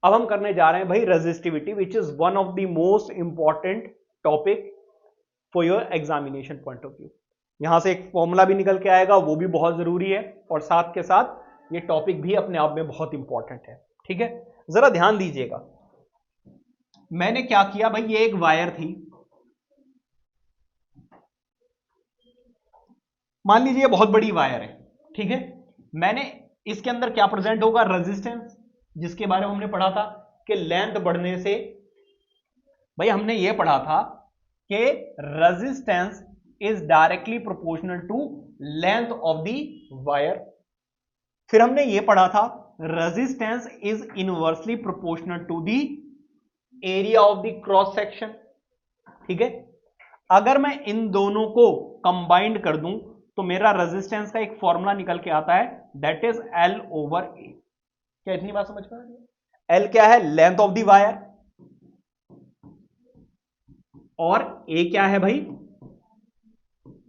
अब हम करने जा रहे हैं भाई resistivity, which is one of the most important topic for your examination point of view. यहां से एक फॉर्मूला भी निकल के आएगा, वो भी बहुत जरूरी है, और साथ के साथ ये टॉपिक भी अपने आप में बहुत इंपॉर्टेंट है। ठीक है, जरा ध्यान दीजिएगा। मैंने क्या किया भाई, ये एक वायर थी, मान लीजिए ये बहुत बड़ी वायर है। ठीक है, मैंने इसके अंदर क्या प्रेजेंट होगा, रेजिस्टेंस, जिसके बारे में हमने पढ़ा था कि लेंथ बढ़ने से, भाई हमने ये पढ़ा था कि resistance is directly proportional to length of the wire. फिर हमने ये पढ़ा था resistance is inversely proportional to the area of the cross section. ठीक है, अगर मैं इन दोनों को कंबाइंड कर दूं तो मेरा रेजिस्टेंस का एक फॉर्मूला निकल के आता है, दैट इज एल ओवर ए। क्या इतनी बात समझ में आ रही है? एल क्या है, लेंथ ऑफ द वायर, और ए क्या है भाई,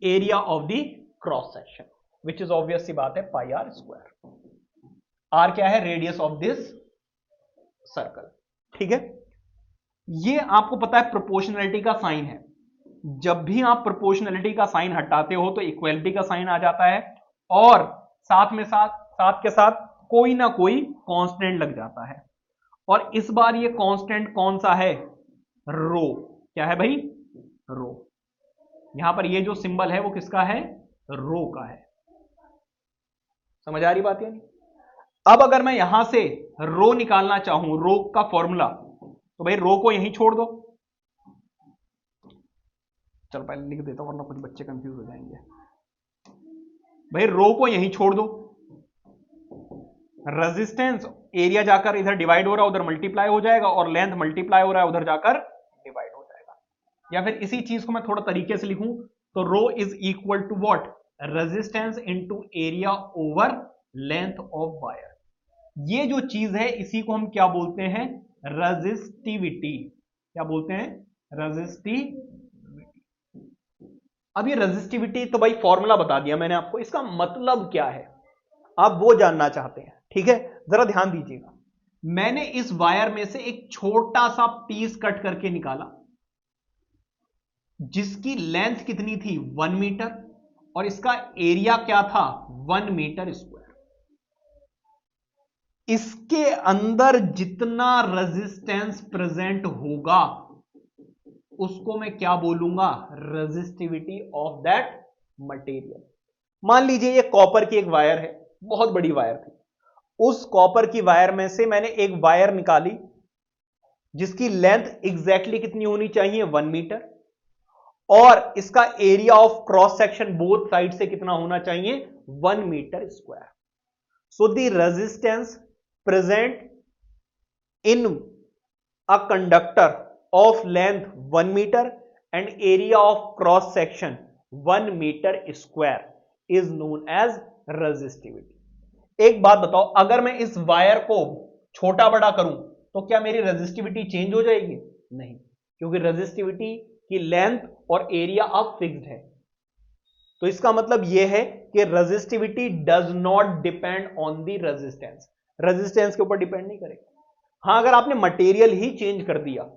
area of the cross section, which is obvious सी बात है पाई आर स्क्वायर। आर क्या है, रेडियस ऑफ दिस सर्कल। ठीक है, ये आपको पता है प्रोपोर्शनैलिटी का साइन है। जब भी आप प्रोपोर्शनैलिटी का साइन हटाते हो तो इक्वलिटी का साइन आ जाता है, और साथ के साथ कोई ना कोई कांस्टेंट लग जाता है। और इस बार ये कांस्टेंट कौन सा है, रो। क्या है भाई, रो। यहां पर ये जो सिंबल है वो किसका है, रो का है। समझ आ रही बात है? अब अगर मैं यहां से रो निकालना चाहूं, रो का फॉर्मूला, तो भाई रो को यहीं छोड़ दो। चलो पहले लिख देता हूं वरना कुछ बच्चे कंफ्यूज हो जाएंगे। भाई रो को यहीं छोड़ दो, रेजिस्टेंस एरिया जाकर इधर डिवाइड हो रहा है, उधर मल्टीप्लाई हो जाएगा, और लेंथ मल्टीप्लाई हो रहा है, उधर जाकर डिवाइड हो जाएगा। या फिर इसी चीज को मैं थोड़ा तरीके से लिखूं तो rho is equal to what, resistance into area over length of wire. ये जो चीज है इसी को हम क्या बोलते हैं, रेजिस्टिविटी। क्या बोलते हैं, रेजिस्टिविटी। अब ये रेजिस्टिविटी तो भाई फॉर्मूला बता दिया मैंने आपको, इसका मतलब क्या है आप वो जानना चाहते हैं। ठीक है, जरा ध्यान दीजिएगा। मैंने इस वायर में से एक छोटा सा पीस कट करके निकाला, जिसकी लेंथ कितनी थी, 1 मीटर, और इसका एरिया क्या था, 1 मीटर स्क्वायर। इसके अंदर जितना रेजिस्टेंस प्रेजेंट होगा उसको मैं क्या बोलूंगा, रेजिस्टिविटी ऑफ दैट मटेरियल। मान लीजिए ये कॉपर की एक वायर है, बहुत बड़ी वायर थी, उस कॉपर की वायर में से मैंने एक वायर निकाली जिसकी लेंथ एग्जैक्टली कितनी होनी चाहिए, 1 मीटर, और इसका area of cross section both side से कितना होना चाहिए, 1 metre square. So the resistance present in a conductor of length 1 meter and area of cross section 1 meter square is known as resistivity। एक बात बताओ, अगर मैं इस वायर को छोटा बड़ा करूं तो क्या मेरी रेजिस्टिविटी चेंज हो जाएगी, नहीं, क्योंकि रेजिस्टिविटी की लेंथ और एरिया अब फिक्स्ड है। तो इसका मतलब यह है कि resistivity does not depend on the resistance, resistance के ऊपर डिपेंड नहीं करेगा। हां, अगर आपने मटेरियल ही चेंज कर दिया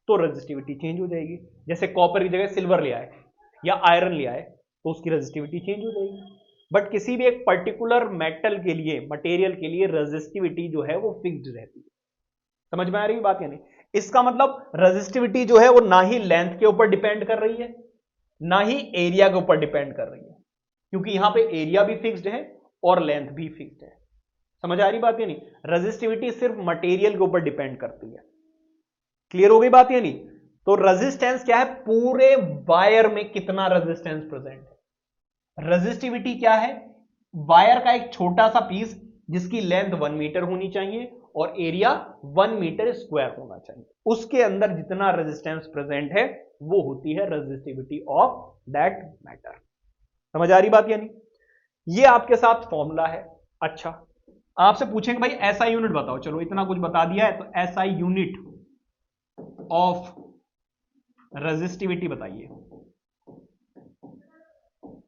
तो रेजिस्टिविटी चेंज हो जाएगी, जैसे कॉपर की जगह सिल्वर ले आए या आयरन ले आए तो उसकी रेजिस्टिविटी चेंज हो जाएगी। बट किसी भी एक पर्टिकुलर मेटल के लिए, मटेरियल के लिए रेजिस्टिविटी जो है वो फिक्स्ड रहती है। समझ में आ रही बात या नहीं? इसका मतलब रेजिस्टिविटी जो है वो ना ही लेंथ के ऊपर डिपेंड कर रही है ना ही एरिया के ऊपर डिपेंड कर रही है, क्योंकि यहां पे एरिया भी फिक्स्ड है और लेंथ भी फिक्स्ड है। समझ आ रही बात या नहीं? रेजिस्टिविटी सिर्फ मटेरियल के ऊपर डिपेंड करती है। क्लियर हो गई बात या नहीं? तो रेजिस्टेंस क्या है, पूरे वायर में कितना रेजिस्टेंस प्रेजेंट है। रेजिस्टिविटी क्या है, वायर का एक छोटा सा पीस जिसकी लेंथ 1 मीटर होनी चाहिए और एरिया 1 मीटर स्क्वायर होना चाहिए, उसके अंदर जितना रेजिस्टेंस प्रेजेंट है वो होती है रेजिस्टिविटी ऑफ दैट मैटर। समझ आ रही बात या नहीं? ये आपके साथ फॉर्मूला है। अच्छा, आपसे पूछेंगे भाई एसआई यूनिट बताओ, चलो इतना कुछ बता दिया है तो एसआई यूनिट ऑफ रेजिस्टिविटी बताइए।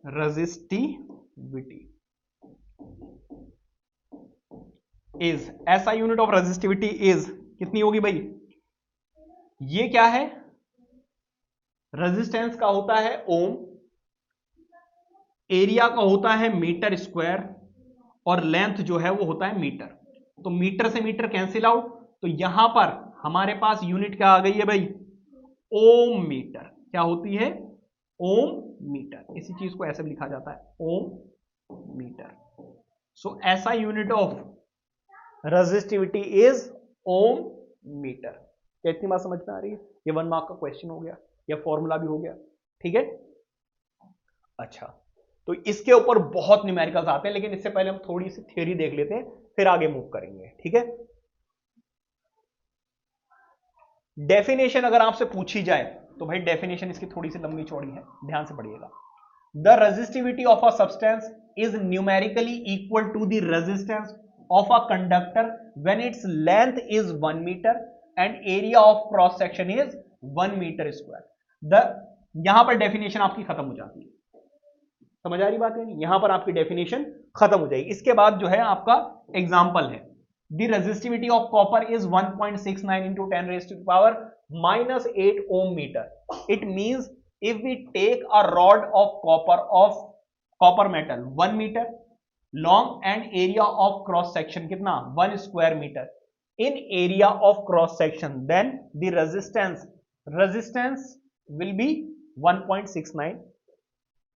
Resistivity is, SI unit of resistivity is कितनी होगी भाई? ये क्या है? रेजिस्टेंस का होता है ओम, एरिया का होता है मीटर स्क्वायर, और लेंथ जो है वो होता है मीटर। तो मीटर से मीटर कैंसिल आउट, तो यहां पर हमारे पास यूनिट क्या आ गई है भाई? ओम मीटर। क्या होती है? ओम मीटर। इसी चीज को ऐसे भी लिखा जाता है, ओम मीटर। सो ऐसा unit of resistivity is ohm metre. क्या इतनी बात समझ में आ रही है? ये 1 मार्क का क्वेश्चन हो गया, या फॉर्मूला भी हो गया, ठीक है। अच्छा, तो इसके ऊपर बहुत न्यूमेरिकल्स आते हैं, लेकिन इससे पहले हम थोड़ी सी थ्योरी देख लेते हैं, फिर आगे मूव करेंगे, ठीक है। डेफिनेशन अगर आपसे पूछी जाए तो भाई डेफिनेशन इसकी थोड़ी सी लंबी चौड़ी है, ध्यान से पढ़िएगा। The resistivity of a substance is numerically equal to the resistance of a conductor when its length is 1 metre and area of cross section is 1 metre square. यहां पर डेफिनेशन आपकी खत्म हो जाती है। समझ आ रही बात है? यहां पर आपकी डेफिनेशन खत्म हो जाएगी। इसके बाद जो है आपका एग्जांपल है, the resistivity of copper is 1.69 into 10 raised to the power -8 ohm meter. It means if we take a rod of copper metal 1 meter long and area of cross section कितना? 1 square meter in area of cross section, then the resistance will be 1.69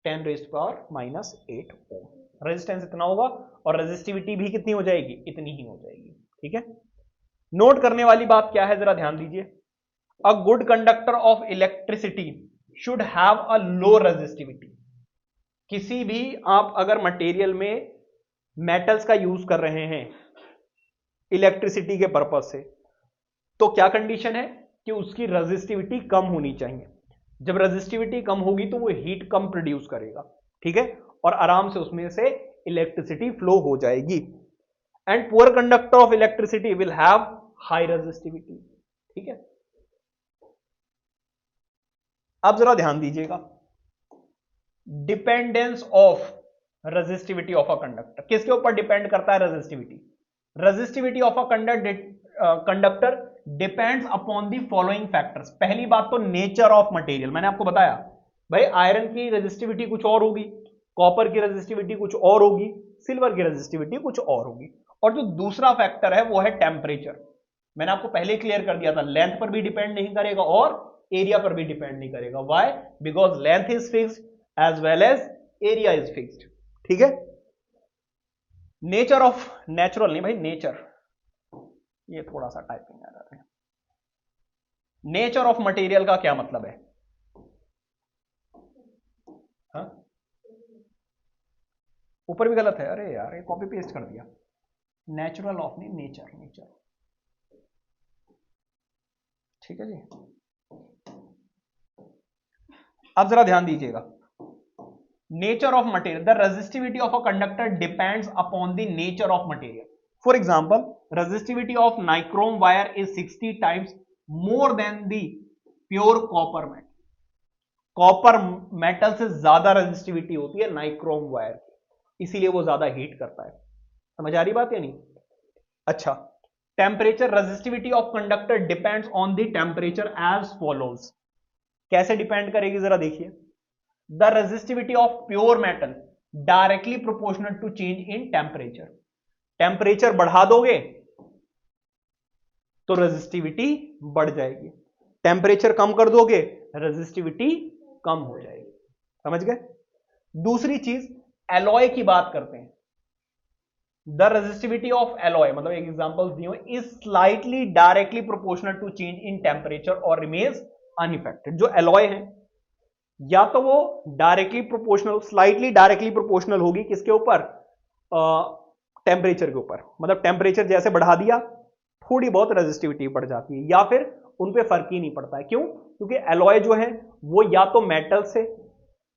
10 raised to power -8 ohm। Resistance इतना होगा और resistivity भी कितनी हो जाएगी? इतनी ही हो जाएगी, ठीक है। नोट करने वाली बात क्या है, जरा ध्यान दीजिए। A good conductor of electricity should have a low resistivity. किसी भी आप अगर मटेरियल में मेटल्स का यूज कर रहे हैं इलेक्ट्रिसिटी के पर्पज से, तो क्या कंडीशन है कि उसकी रेजिस्टिविटी कम होनी चाहिए। जब रेजिस्टिविटी कम होगी तो वो हीट कम प्रोड्यूस करेगा, ठीक है, और आराम से उसमें से इलेक्ट्रिसिटी फ्लो हो जाएगी। And poor conductor of electricity will have high resistivity, ठीक है। अब जरा ध्यान दीजिएगा, dependence of resistivity of a conductor किसके ऊपर डिपेंड करता है? Resistivity. Resistivity of a conductor depends upon the following factors. पहली बात तो नेचर ऑफ मटेरियल, मैंने आपको बताया भाई आयरन की रेजिस्टिविटी कुछ और होगी, कॉपर की रेजिस्टिविटी कुछ और होगी, सिल्वर की रेजिस्टिविटी कुछ और होगी। और जो दूसरा फैक्टर है वो है टेम्परेचर। मैंने आपको पहले क्लियर कर दिया था, लेंथ पर भी डिपेंड नहीं करेगा और एरिया पर भी डिपेंड नहीं करेगा। Why? Because length is fixed as well as area is fixed, ठीक है। नेचर ऑफ, नेचुरल नहीं भाई, नेचर, ये थोड़ा सा टाइपिंग आ रहा है। नेचर ऑफ मटेरियल का क्या मतलब है? हाँ? ऊपर भी गलत है, अरे यार ये कॉपी पेस्ट कर दिया। नेचुरल ऑफ नहीं, नेचर, नेचर, ठीक है जी। अब जरा ध्यान दीजिएगा, nature of material, the resistivity of a conductor depends upon the nature of material. For example, resistivity of nichrome wire is 60 times more than the pure copper metal. Copper metal से ज्यादा resistivity होती है nichrome wire की, इसीलिए वो ज्यादा heat करता है। समझ आ रही बात या नहीं? अच्छा, temperature, resistivity of conductor depends on the temperature as follows. कैसे डिपेंड करेगी जरा देखिए। The resistivity of pure metal directly proportional to change in temperature. Temperature बढ़ा दोगे तो रेजिस्टिविटी बढ़ जाएगी, टेम्परेचर कम कर दोगे रेजिस्टिविटी कम हो जाएगी। समझ गए? दूसरी चीज, एलॉय की बात करते हैं। द रेजिस्टिविटी ऑफ एलॉय, मतलब एक एग्जांपल दिए हुए, is slightly directly proportional to change in temperature और रिमेन्स अनइफेक्टेड। जो एलॉय है या तो वो directly proportional, slightly directly proportional होगी किसके ऊपर? टेम्परेचर के ऊपर। मतलब टेम्परेचर जैसे बढ़ा दिया थोड़ी बहुत रेजिस्टिविटी बढ़ जाती है, या फिर उन पे फर्क ही नहीं पड़ता है। क्यों? क्योंकि एलॉय जो है वो या तो मेटल से,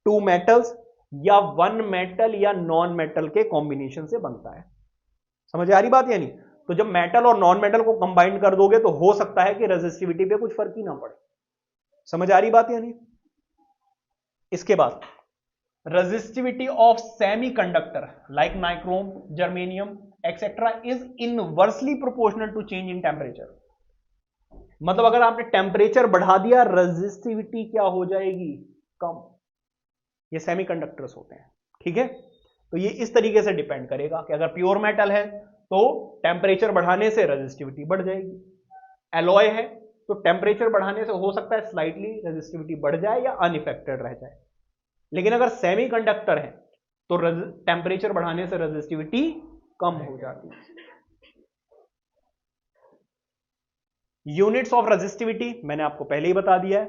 टू मेटल्स, या वन मेटल या नॉन मेटल के कॉम्बिनेशन से बनता है। समझ आ रही बात या नहीं? तो जब मेटल और नॉन मेटल को कंबाइन कर दोगे तो हो सकता है कि रेजिस्टिविटी पे कुछ फर्क ही ना पड़े। समझ आ रही बात या नहीं? इसके बाद resistivity of semiconductor like nichrome, germanium etcetera is inversely proportional to change in temperature. मतलब अगर आपने टेम्परेचर बढ़ा दिया रेजिस्टिविटी क्या हो जाएगी, कम। ये सेमीकंडक्टर्स होते हैं, ठीक है। तो ये इस तरीके से डिपेंड करेगा कि अगर प्योर मेटल है तो टेम्परेचर बढ़ाने से रेजिस्टिविटी बढ़ जाएगी, एलॉय है तो टेम्परेचर बढ़ाने से हो सकता है स्लाइटली रेजिस्टिविटी बढ़ जाए या अनइफेक्टेड रह जाए। लेकिन अगर सेमीकंडक्टर है तो टेम्परेचर बढ़ाने से रेजिस्टिविटी कम हो जाती है। यूनिट्स ऑफ रेजिस्टिविटी मैंने आपको पहले ही बता दिया है,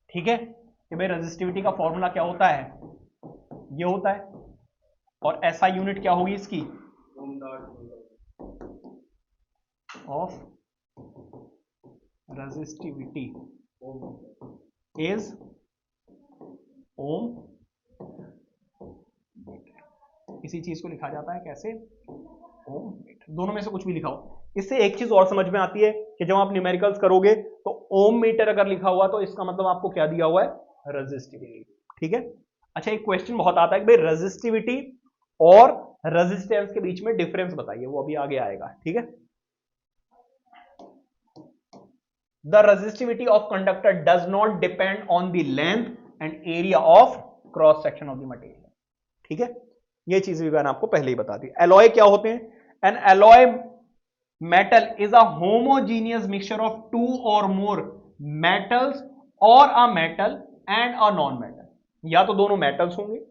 ठीक है, कि भाई रेजिस्टिविटी का फॉर्मूला क्या होता है, ये होता है। और एसआई यूनिट क्या होगी इसकी, ऑफ रेजिस्टिविटी इज ओम। इसी चीज को लिखा जाता है कैसे, ओम मीटर। दोनों में से कुछ भी लिखाओ। इससे एक चीज और समझ में आती है कि जब आप न्यूमेरिकल्स करोगे तो ओम मीटर अगर लिखा हुआ तो इसका मतलब आपको क्या दिया हुआ है, रेजिस्टिविटी, ठीक है। अच्छा, एक क्वेश्चन बहुत आता है कि भाई रेजिस्टिविटी और रेजिस्टेंस के बीच में डिफरेंस बताइए, वो अभी आगे आएगा, ठीक है। The resistivity of conductor does not depend on the length and area of cross section of the material, ठीक है। ये चीज भी मैंने आपको पहले ही बता दी। एलॉय क्या होते हैं, an alloy metal is a homogeneous mixture of two और मोर मेटल्स और a metal and a non metal. या तो दोनों मेटल्स होंगे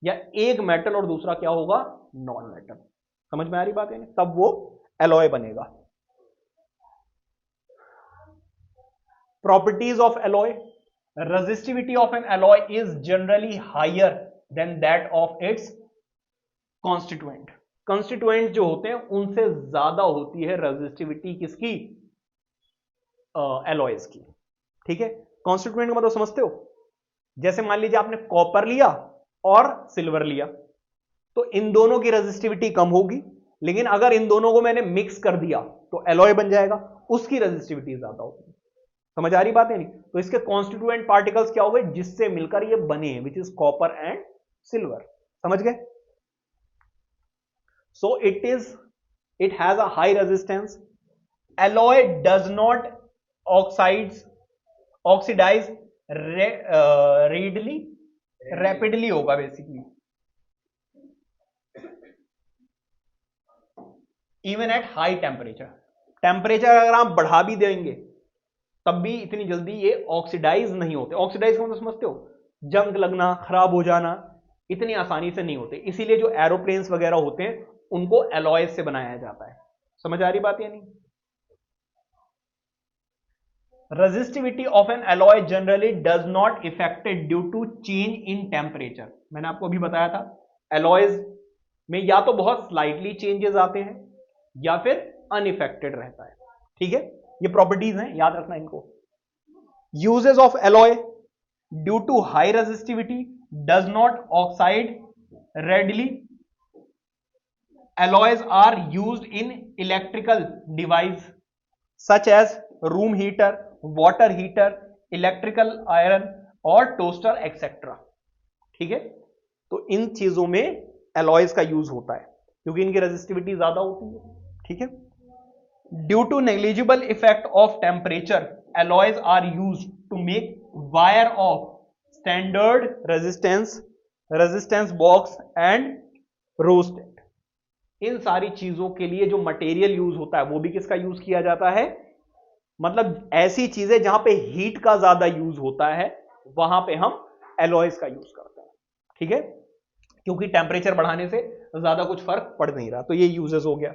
या एक मेटल और दूसरा क्या होगा, नॉन मेटल। समझ में आ रही बात है, तब वो एलॉय बनेगा। Properties of alloy, resistivity of an alloy is generally higher than that of its constituent. Constituent जो होते हैं उनसे ज्यादा होती है रेजिस्टिविटी किसकी, एलॉयज की, ठीक है। कॉन्स्टिट्यूएंट का मतलब समझते हो, जैसे मान लीजिए आपने कॉपर लिया और सिल्वर लिया तो इन दोनों की रेजिस्टिविटी कम होगी, लेकिन अगर इन दोनों को मैंने मिक्स कर दिया तो एलॉय बन जाएगा, उसकी रेजिस्टिविटी ज्यादा होगी। समझ आ रही बात है नहीं। तो इसके कॉन्स्टिट्यूएंट पार्टिकल्स क्या हो गए जिससे मिलकर ये बने हैं, which is copper and silver. समझ गए। So it has a high resistance. Alloy does not oxidize rapidly होगा basically, even at high temperature. Temperature अगर आप बढ़ा भी देंगे तब भी इतनी जल्दी ये ऑक्सीडाइज नहीं होते। ऑक्सीडाइज को समझते हो, जंग लगना, खराब हो जाना, इतनी आसानी से नहीं होते। इसीलिए जो एरोप्लेन्स वगैरह होते हैं उनको एलॉय से बनाया जाता है। समझ आ रही बात या नहीं। Resistivity of an alloy generally does not affected due to change in temperature. मैंने आपको अभी बताया था एलॉयज में या तो बहुत स्लाइटली चेंजेस आते हैं या फिर अनइफेक्टेड रहता है, ठीक है। ये प्रॉपर्टीज हैं, याद रखना इनको। Uses of alloy, due to high resistivity does not oxide readily. Alloys are used in electrical device such as room heater, water heater, electrical iron और toaster etc. ठीक है, तो इन चीजों में alloys का यूज होता है क्योंकि इनकी रेजिस्टिविटी ज्यादा होती है, ठीक है। Due to negligible effect of temperature alloys are used to make wire of standard resistance box and rosette। इन सारी चीजों के लिए जो मटेरियल यूज होता है वो भी किसका यूज किया जाता है, मतलब ऐसी चीजें जहां पे हीट का ज्यादा यूज होता है वहां पे हम एलॉयज का यूज करते हैं, ठीक है, क्योंकि टेम्परेचर बढ़ाने से ज्यादा कुछ फर्क पड़ नहीं रहा। तो ये यूजेस हो गया।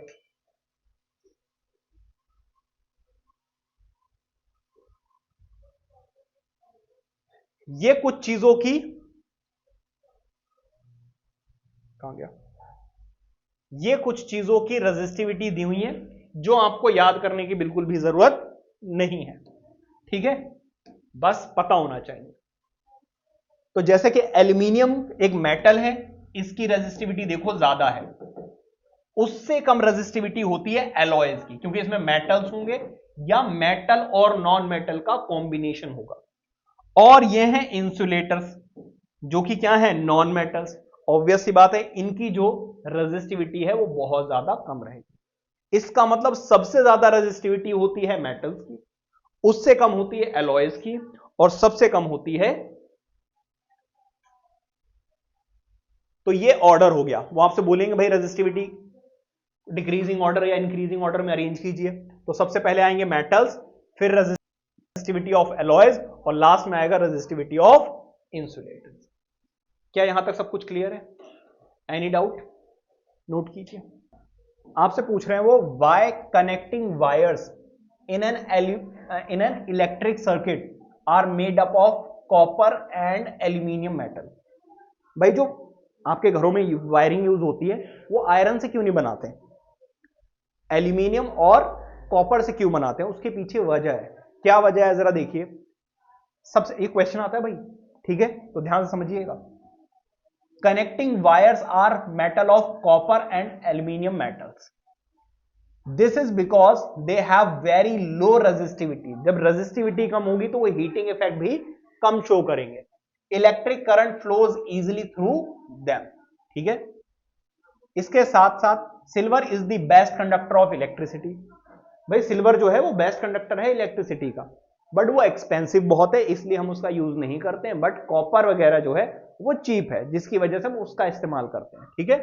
ये कुछ चीजों की, कहां गया, ये कुछ चीजों की रेजिस्टिविटी दी हुई है जो आपको याद करने की बिल्कुल भी जरूरत नहीं है, ठीक है, बस पता होना चाहिए। तो जैसे कि एल्यूमिनियम एक मेटल है, इसकी रेजिस्टिविटी देखो ज्यादा है, उससे कम रेजिस्टिविटी होती है एलॉयज की क्योंकि इसमें मेटल्स होंगे या मेटल और नॉन मेटल का कॉम्बिनेशन होगा। और ये हैं इंसुलेटर्स जो कि क्या है, नॉन मेटल्स। ऑब्वियस सी बात है इनकी जो रेजिस्टिविटी है वो बहुत ज्यादा कम रहेगी। इसका मतलब सबसे ज्यादा रेजिस्टिविटी होती है मेटल्स की उससे कम होती है एलॉयज की, और सबसे कम होती है, तो ये ऑर्डर हो गया। वो आपसे बोलेंगे भाई रेजिस्टिविटी डिक्रीजिंग ऑर्डर या इंक्रीजिंग ऑर्डर में अरेंज कीजिए, तो सबसे पहले आएंगे मेटल्स, फिर रेजिस्टिविटी ऑफ एलॉयज, और लास्ट में आएगा रेजिस्टिविटी ऑफ इंसुलेटर्स। क्या यहां तक सब कुछ क्लियर है? Any doubt? नोट कीजिए। आपसे पूछ रहे हैं वो, why connecting wires in an electric circuit are made up of copper and aluminium metal. भाई जो आपके घरों में वायरिंग यूज होती है वो आयरन से क्यों नहीं बनाते, एल्यूमिनियम और कॉपर से क्यों बनाते हैं? उसके पीछे वजह है। क्या वजह है जरा देखिए। सबसे एक क्वेश्चन आता है भाई, ठीक है, तो ध्यान से समझिएगा। Connecting wires are metal of copper and aluminium metals. This is because they have very low resistivity. जब रेजिस्टिविटी कम होगी तो वो हीटिंग इफेक्ट भी कम शो करेंगे। Electric current flows easily through them, ठीक है। इसके साथ साथ silver is the best conductor of electricity. भाई सिल्वर जो है वो बेस्ट कंडक्टर है इलेक्ट्रिसिटी का, बट वो एक्सपेंसिव बहुत है, इसलिए हम उसका यूज नहीं करते हैं। बट कॉपर वगैरह जो है वो चीप है, जिसकी वजह से हम उसका इस्तेमाल करते हैं, ठीक है।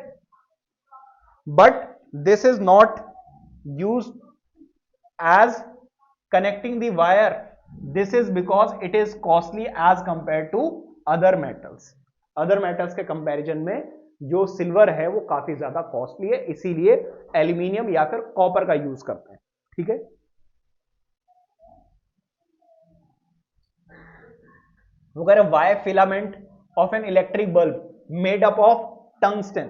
But this is not use as connecting the wire, this is because it is costly as compare to other metals. Other metals के कंपैरिजन में जो सिल्वर है वो काफी ज्यादा कॉस्टली है, इसीलिए एल्यूमिनियम या फिर कॉपर का यूज करते हैं, ठीक है। वो कह रहे why filament of an electric bulb made up of tungsten.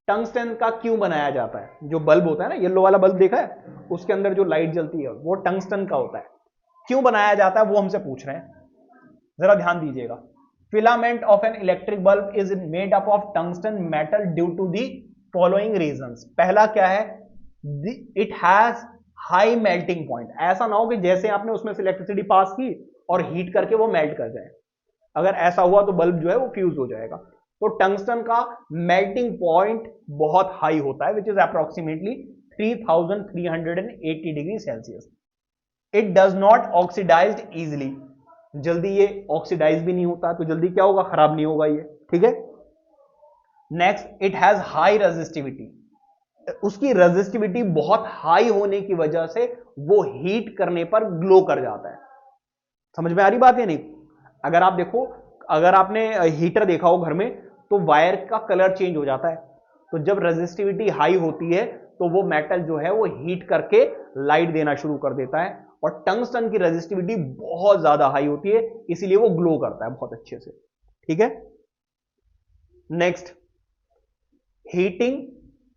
Tungsten का क्यों बनाया जाता है? जो बल्ब होता है ना, येलो वाला बल्ब देखा है, उसके अंदर जो लाइट जलती है वो टंगस्टन का होता है। क्यों बनाया जाता है वो हमसे पूछ रहे हैं, जरा ध्यान दीजिएगा। Filament of an electric bulb is made up of tungsten metal due to the following reasons. पहला क्या है, it has high melting point. ऐसा ना हो कि जैसे आपने उसमें से इलेक्ट्रिसिटी पास की और हीट करके वो मेल्ट कर जाए, अगर ऐसा हुआ तो बल्ब जो है वो फ्यूज हो जाएगा। तो टंगस्टन का मेल्टिंग पॉइंट बहुत हाई होता है, which is approximately 3380 degree Celsius. It does not oxidised easily, जल्दी ये ऑक्सीडाइज भी नहीं होता, तो जल्दी क्या होगा, खराब नहीं होगा ये, ठीक है। Next, it has high resistivity. उसकी रेजिस्टिविटी बहुत हाई होने की वजह से वो हीट करने पर ग्लो कर जाता है। समझ में आ रही बात है नहीं? अगर आप देखो, अगर आपने हीटर देखा हो घर में, तो वायर का कलर चेंज हो जाता है। तो जब रेजिस्टिविटी हाई होती है तो वो मेटल जो है वो हीट करके लाइट देना शुरू कर देता है, और टंगस्टन की रेजिस्टिविटी बहुत ज्यादा हाई होती है, इसीलिए वो ग्लो करता है बहुत अच्छे से, ठीक है। Next, heating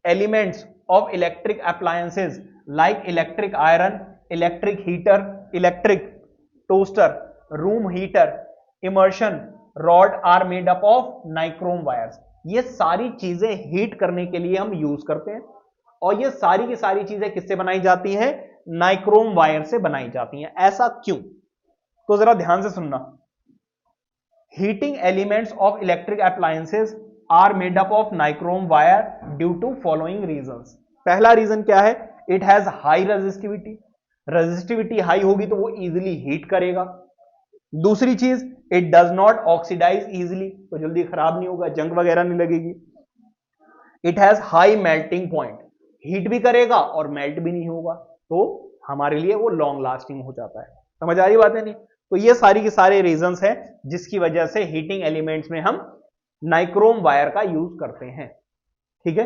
elements of electric appliances like electric iron, electric heater, electric toaster, room heater, immersion rod are made up of nichrome wires. ये सारी चीजें हीट करने के लिए हम यूज करते हैं, और ये सारी की सारी चीजें किससे बनाई जाती हैं? नाइक्रोम वायर से बनाई जाती हैं। ऐसा क्यों? तो जरा ध्यान से सुनना। Heating elements of electric appliances are made up of nichrome wire due to following reasons. पहला रीजन क्या है? It has high resistivity. Resistivity high होगी तो वो इजिली हीट करेगा। दूसरी चीज, it does not oxidise easily, तो जल्दी खराब नहीं होगा, जंग वगैरह नहीं लगेगी। It has high melting point, heat भी करेगा और मेल्ट भी नहीं होगा, तो हमारे लिए वो लॉन्ग लास्टिंग हो जाता है। समझ आ रही बात है नहीं? तो ये सारी के सारे रीजंस हैं जिसकी वजह से हीटिंग एलिमेंट्स में हम नाइक्रोम वायर का यूज करते हैं, ठीक है।